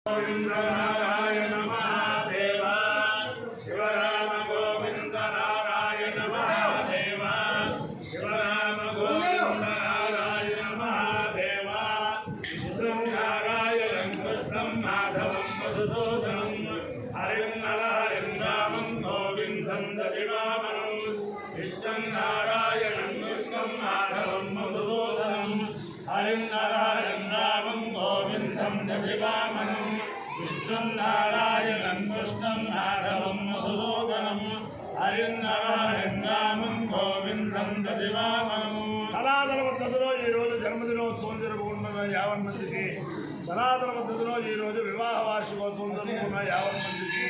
गोविंद नारायण महादेव शिवराम गोविंद नारायण महादेव शिवराम गोविंद नारायण महादेव विष्णु नारायणं कृष्णं माधवं मधुसूदनं हरिं नारायणं रामं गोविन्दं दधिवामनं विष्णु नारायणं कृष्णं माधवं मधुसूदनं हरिं नारायणं रामं गोविन्दं दधिवामनं विष्णुं नारायणं कृष्णं माधवं मधुसूदनं हरिं नारायणं रामं गोविन्दं दधिवामनं సనాతన పద్ధతిలో ఈరోజు జన్మదినోత్సవం జరుపుకుంటున్న 50 మందికి, సనాతన పద్ధతిలో ఈరోజు వివాహ వార్షికోత్సవం జరుపుకున్న 50 మందికి,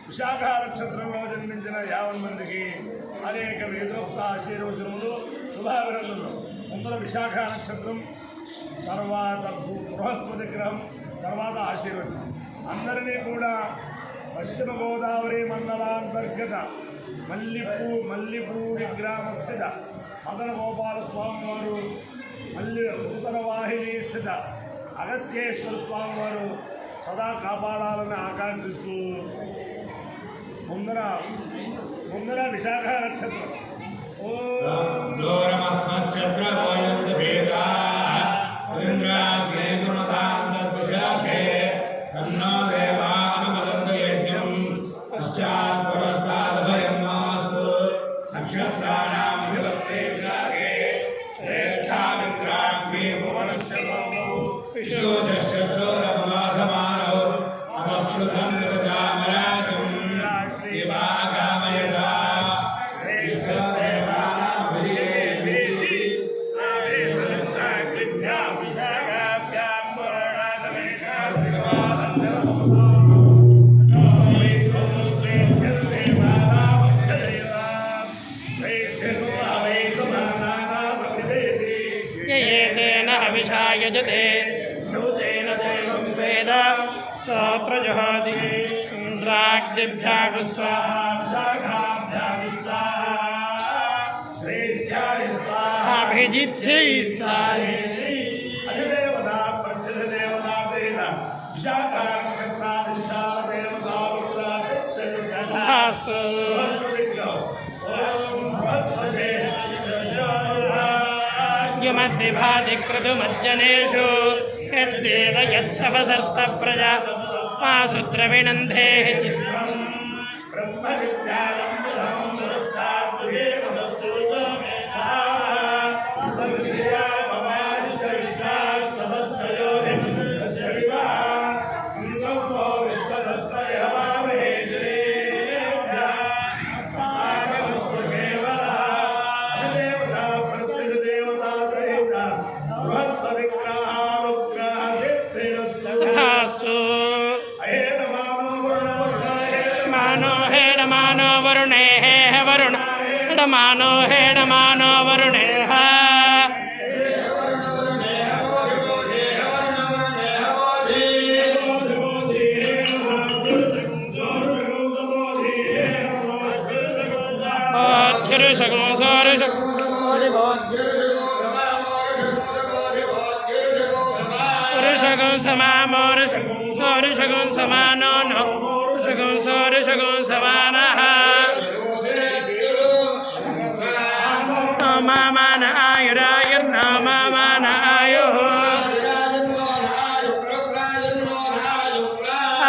విశాఖ నక్షత్రంలో జన్మించిన 50 మందికి అనేక వేదోక్త ఆశీర్వచనములు, శుభాభినందనలు. ముందర విశాఖ నక్షత్రం, తర్వాత బృహస్పతి గ్రహం, తర్వాత ఆశీర్వచనం. అందరినీ కూడా పశ్చిమ గోదావరి మండలాంతర్గత మల్లిపూడి గ్రామస్థిత మదన గోపాల స్వామి వారు, ఉత్తర వాహిని స్థిత అగస్త్యేశ్వర స్వామి వారు సదా కాపాడాలని ఆకాంక్షిస్తూ ముందర విశాఖ నక్షత్రం यजते यूतेन देवं वेद स प्रजहाति इन्द्राग्निभ्यः स्वाहा शाखाभ्यः स्वाहा श्रीभ्यः स्वाहा अभिजित्यै स्वाहा अधिदेवता प्रत्यधिदेवता तेन विशाखा नक्षत्राधिष्ठान देवता पुत्रास्तु मध्यभादिक्रतुमज्जनेषु यद्वेद यच्छवसर्त प्रजा स्मासु द्रविणन्धेः चित्रम् मानो हेण मानो वरुणेः सौरिषगुं समानो नो सौरिषगुं समानः मामान आयुरायुर्नामान आयुः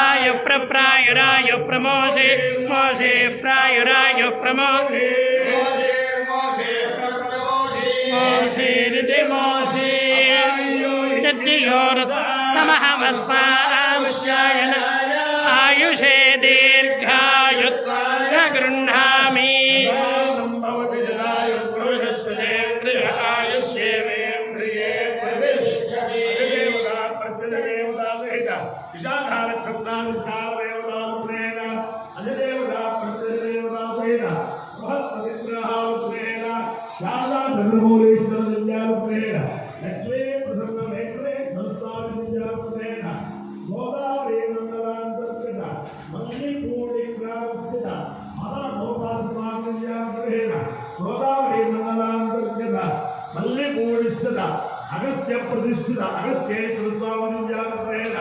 आयुप्रप्रायुरायु प्रमोषे मोषे प्रायुरायु प्रमोषे मोषेरिति मोषे यद्योरस्तमहमस्माश्यायन आयुषे दीर्घायुः गृह्णामि विशाखा नक्षत्रानुष्ठान देवतात्रेण अधिदेवता प्रत्यधिदेवतात्रेण बृहस्पतिग्रहात्रेण शारदा चन्द्रमौलीश्वर विद्यात्रेण लक्ष्मी प्रसन्नमेत्रे संस्थान विद्यात्रेण गोदावरी मंडलांतर्गत मल्लिपूडी ग्रामस्थित मदन गोपाल स्वामी विद्यात्रेण गोदावरी मंडलांतर्गत मल्लिपूडी स्थित अगस्त्य प्रतिष्ठित अगस्त्येश्वर स्वामी विद्यात्रेण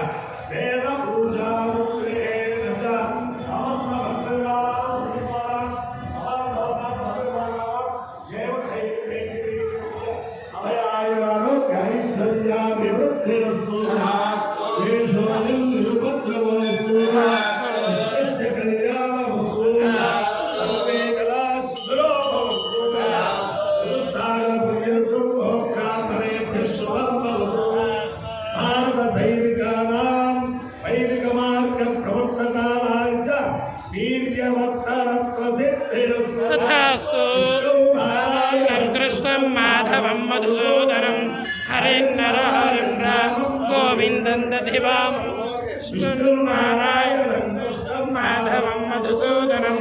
నారాయణం కృష్ణం మాధవం మధుసూదనం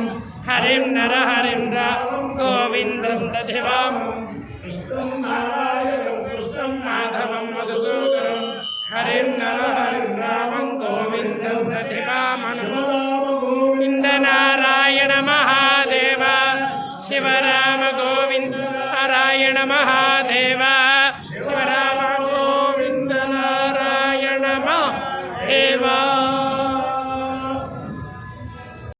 హరిం నరహరిం రామం గోవిందం దధివామం కృష్ణం నారాయణం కృష్ణం మాధవం మధుసూదనం హరిం నరహరిం రామం గోవిందం దధివామం గోవింద నారాయణ మహాదేవ శివరామ గోవింద నారాయణ మహాదేవ